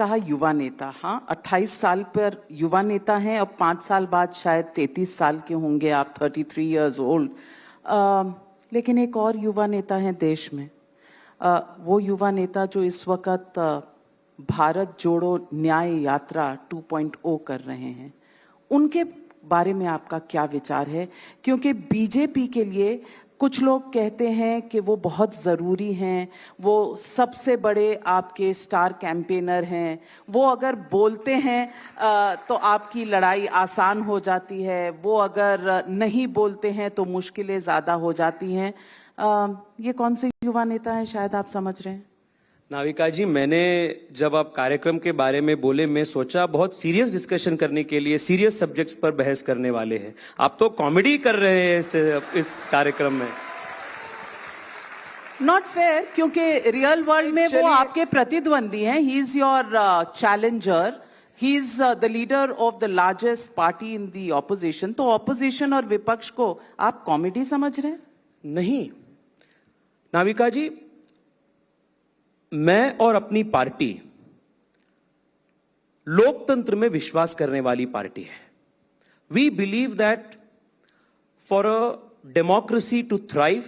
कहा युवा नेता, हाँ 28 साल पर युवा नेता हैं, अब 5 साल बाद शायद 33 साल के होंगे आप, 33 इयर्स ओल्ड। लेकिन एक और युवा नेता हैं देश में, वो युवा नेता जो इस वक्त भारत जोड़ो न्याय यात्रा 2.0 कर रहे हैं, उनके बारे में आपका क्या विचार है? क्योंकि बीजेपी के लिए कुछ लोग कहते हैं कि वो बहुत ज़रूरी हैं, वो सबसे बड़े आपके स्टार कैंपेनर हैं, वो अगर बोलते हैं तो आपकी लड़ाई आसान हो जाती है, वो अगर नहीं बोलते हैं तो मुश्किलें ज़्यादा हो जाती हैं। ये कौन से युवा नेता हैं, शायद आप समझ रहे हैं? नाविका जी, मैंने जब आप कार्यक्रम के बारे में बोले, मैं सोचा बहुत सीरियस डिस्कशन करने के लिए, सीरियस सब्जेक्ट्स पर बहस करने वाले हैं। आप तो कॉमेडी कर रहे हैं इस कार्यक्रम में। नॉट फेयर, क्योंकि रियल वर्ल्ड में वो आपके प्रतिद्वंदी हैं। He is your challenger, he is the leader of the largest party in the opposition. तो ऑपोजिशन और विपक्ष को आप कॉमेडी समझ रहे हैं? नहीं नाविका जी, मैं और अपनी पार्टी लोकतंत्र में विश्वास करने वाली पार्टी है। We believe that for a democracy to thrive,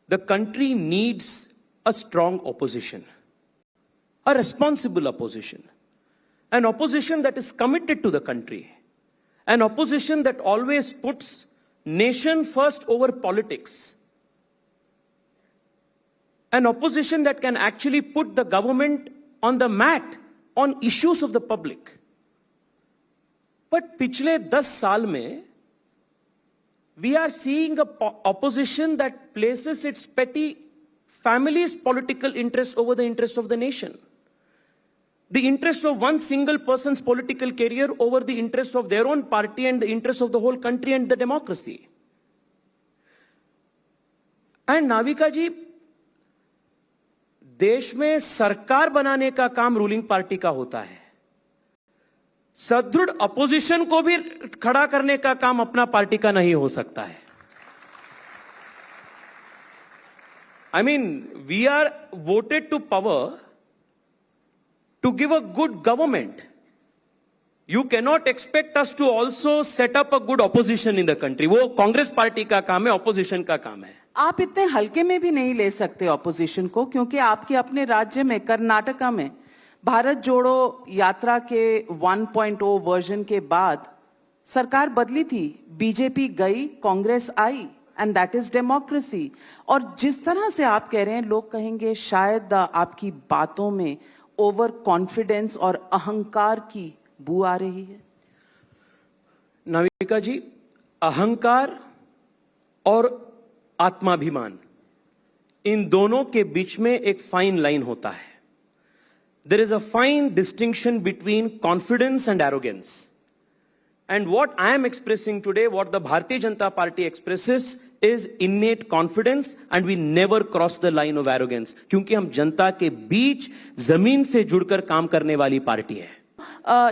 the country needs a strong opposition, a responsible opposition, an opposition that is committed to the country, an opposition that always puts nation first over politics, an opposition that can actually put the government on the mat on issues of the public. But पिछले 10 साल में we are seeing a opposition that places its petty family's political interests over the interests of the nation. The interests of one single person's political career over the interests of their own party and the interests of the whole country and the democracy. And Navika जी, देश में सरकार बनाने का काम ruling party का होता है, सदृढ़ opposition को भी खड़ा करने का काम अपना पार्टी का नहीं हो सकता है। I mean, we are voted to power to give a good government. You cannot expect us to also set up a good opposition in the country. वो कांग्रेस पार्टी का काम है, ऑपोजिशन का काम है। आप इतने हल्के में भी नहीं ले सकते ऑपोजिशन को, क्योंकि आपके अपने राज्य में कर्नाटका में भारत जोड़ो यात्रा के 1.0 वर्जन के बाद सरकार बदली थी, बीजेपी गई, कांग्रेस आई, एंड दैट इज डेमोक्रेसी। और जिस तरह से आप कह रहे हैं, लोग कहेंगे शायद आपकी बातों में ओवर कॉन्फिडेंस और अहंकार की बू आ रही है। नाविका जी, अहंकार और आत्माभिमान, इन दोनों के बीच में एक फाइन लाइन होता है। There is a fine distinction between confidence and arrogance, and what I am expressing today, what the Bharatiya Janata Party expresses is innate confidence, and we never cross the line of arrogance, क्योंकि हम जनता के बीच जमीन से जुड़कर काम करने वाली पार्टी है।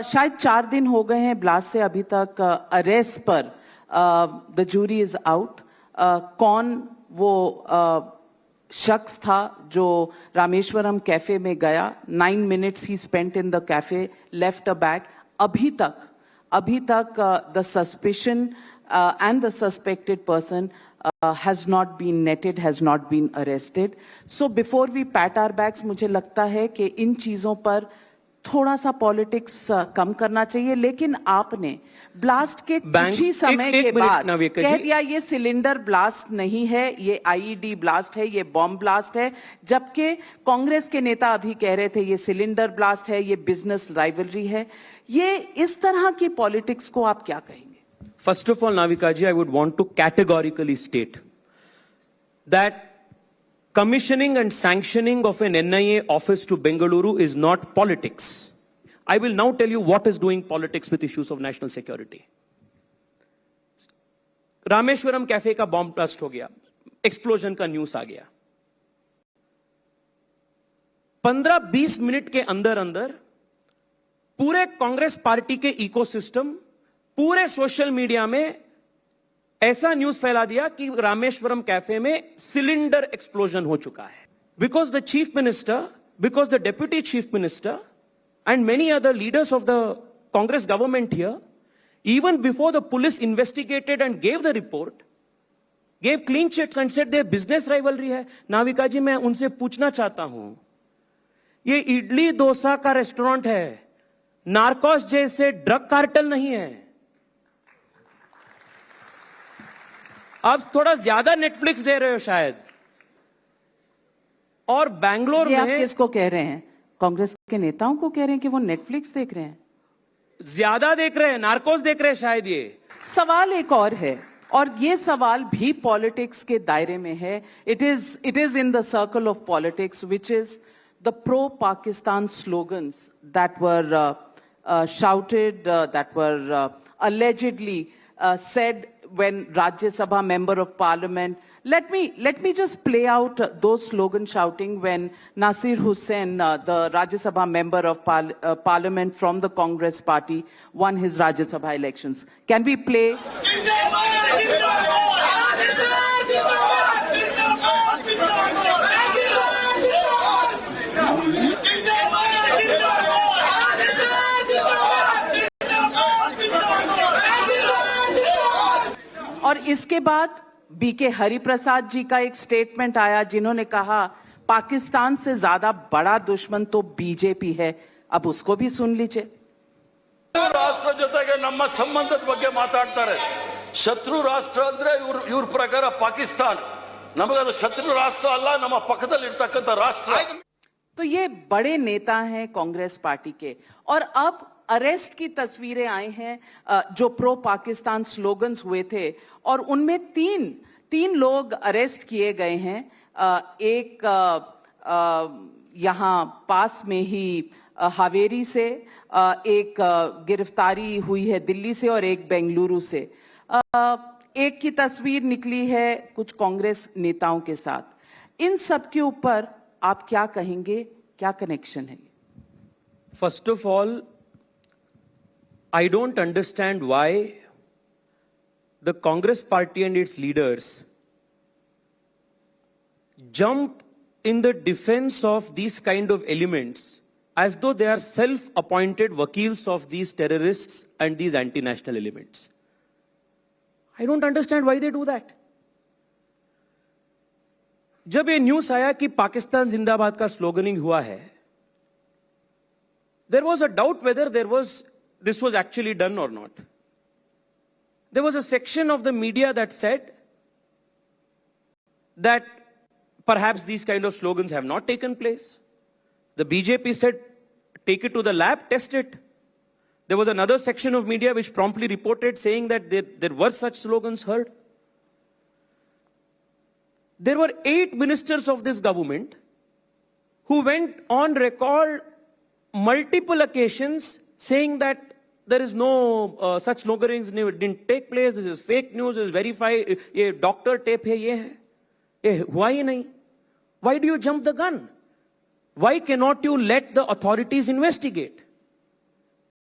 शायद 4 दिन हो गए हैं ब्लास्ट से अभी तक अरेस्ट पर, द जूरी इज आउट। कौन वो शख्स था जो रामेश्वरम कैफे में गया? 9 minutes he spent in the cafe, left a bag. अभी तक the suspicion and the suspected person has not been netted, has not been arrested. So before we pat our backs, मुझे लगता है कि इन चीजों पर थोड़ा सा पॉलिटिक्स कम करना चाहिए। लेकिन आपने ब्लास्ट के कुछ ही समय के बाद कह दिया ये सिलेंडर ब्लास्ट नहीं है, ये आईईडी ब्लास्ट है, ये बॉम्ब ब्लास्ट है, जबकि कांग्रेस के नेता अभी कह रहे थे ये सिलेंडर ब्लास्ट है, ये बिजनेस राइवलरी है। ये इस तरह की पॉलिटिक्स को आप क्या कहेंगे? First of all, Navika ji, I would want to categorically state that commissioning and sanctioning of an NIA office to Bengaluru is not politics. I will now tell you what is doing politics with issues of national security. Rameswaram cafe का bomb blast हो गया, explosion का news आ गया। 15-20 minute के अंदर अंदर पूरे Congress party के इकोसिस्टम, पूरे सोशल मीडिया में ऐसा न्यूज फैला दिया कि रामेश्वरम कैफे में सिलेंडर एक्सप्लोजन हो चुका है। Because the chief minister, because the deputy chief minister and many other leaders of the Congress government here, even before the police investigated and gave the report, gave clean chits and said their business rivalry hai. Navika ji, मैं उनसे पूछना चाहता हूं, ये इडली डोसा का restaurant है, Narcos जैसे drug cartel नहीं है. आप थोड़ा ज्यादा नेटफ्लिक्स दे रहे हो शायद. और बैंगलोर ये आप में किसको कह रहे हैं? कांग्रेस के नेताओं को कह रहे हैं कि वो नेटफ्लिक्स देख रहे हैं? ज्यादा देख रहे हैं, नार्कोस देख रहे हैं शायद. ये सवाल एक और है, और ये सवाल भी पॉलिटिक्स के दायरे में है. It is in the circle of politics, which is the pro Pakistan slogans that were shouted, that were allegedly said when Rajya Sabha member of parliament. Let me just play out those slogan shouting when Nasir Hussain, the Rajya Sabha member of parliament from the Congress party, won his Rajya Sabha elections. Can we play? और इसके बाद BK Hariprasad जी का एक statement आया, जिन्होंने कहा पाकिस्तान से ज्यादा बड़ा दुश्मन तो बीजेपी है. अब उसको भी सुन लीजिए. ರಾಷ್ಟ್ರ ಜೊತೆಗೆ ನಮ್ಮ ಸಂಬಂಧದ ಬಗ್ಗೆ ಮಾತಾಡ್ತಾರೆ. ಶತ್ರು ರಾಷ್ಟ್ರ ಅಂದ್ರೆ ಇವ್ರ ಪ್ರಕಾರ ಪಾಕಿಸ್ತಾನ. ನಮಗದು ಶತ್ರು ರಾಷ್ಟ್ರ ಅಲ್ಲ, ನಮ್ಮ ಪಕ್ಕದಲ್ಲಿ ಇರ್ತಕ್ಕಂಥ ರಾಷ್ಟ್ರ. तो ये बड़े नेता हैं कांग्रेस पार्टी के, और अब अरेस्ट की तस्वीरें आई हैं जो प्रो पाकिस्तान स्लोगन्स हुए थे, और उनमें तीन लोग अरेस्ट किए गए हैं. एक यहाँ पास में ही हावेरी से, एक गिरफ्तारी हुई है दिल्ली से, और एक बेंगलुरु से. एक की तस्वीर निकली है कुछ कांग्रेस नेताओं के साथ. इन सब के ऊपर आप क्या कहेंगे? क्या कनेक्शन है? First of all, I don't understand why the Congress party and its leaders jump in the defense of these kind of elements as though they are self-appointed vakils of these terrorists and these anti-national elements. I don't understand why they do that. जब ये news आया कि पाकिस्तान जिंदाबाद का स्लोगनिंग हुआ है, there was a doubt whether this was actually done or not. There was a section of the media that said that perhaps these kind of slogans have not taken place. The BJP said, take it to the lab, test it. There was another section of media which promptly reported saying that there were such slogans heard. There were 8 ministers of this government who went on record multiple occasions saying that there is no such slogans didn't take place, this is fake news, this is verified, ये doctor tape है, ये हुआ ही नहीं. Why do you jump the gun? Why cannot you let the authorities investigate?